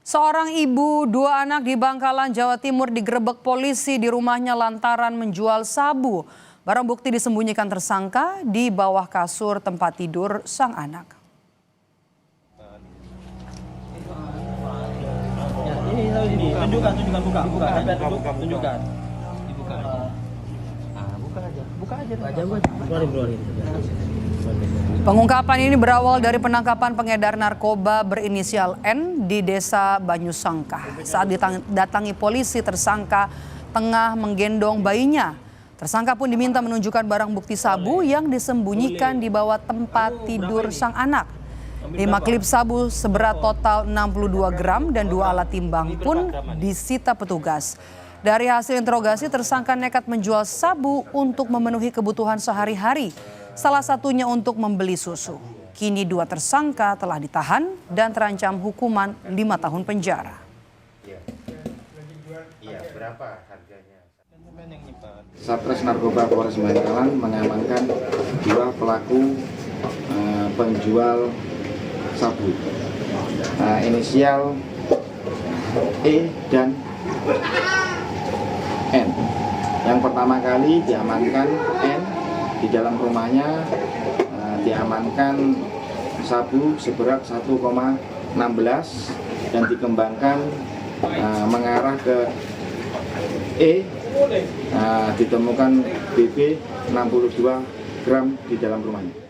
Seorang ibu, dua anak di Bangkalan, Jawa Timur digerebek polisi di rumahnya lantaran menjual sabu. Barang bukti disembunyikan tersangka di bawah kasur tempat tidur sang anak. Ini tunjukkan buka tunjukkan. Buka aja. Keluarin. Pengungkapan ini berawal dari penangkapan pengedar narkoba berinisial N di desa Banyusangkah. Saat didatangi polisi, tersangka tengah menggendong bayinya. Tersangka pun diminta menunjukkan barang bukti sabu yang disembunyikan di bawah tempat tidur sang anak. 5 klip sabu seberat total 62 gram dan 2 alat timbang pun disita petugas. Dari hasil interogasi, tersangka nekat menjual sabu untuk memenuhi kebutuhan sehari-hari. Salah satunya untuk membeli susu. Kini 2 tersangka telah ditahan dan terancam hukuman 5 tahun penjara. Berapa harganya? Satres Narkoba Polres Bangkalan mengamankan 2 pelaku penjual sabu. Inisial E dan N. Yang pertama kali diamankan N. Di dalam rumahnya diamankan sabu seberat 1,16 dan dikembangkan mengarah ke E. Ditemukan BB 62 gram di dalam rumahnya.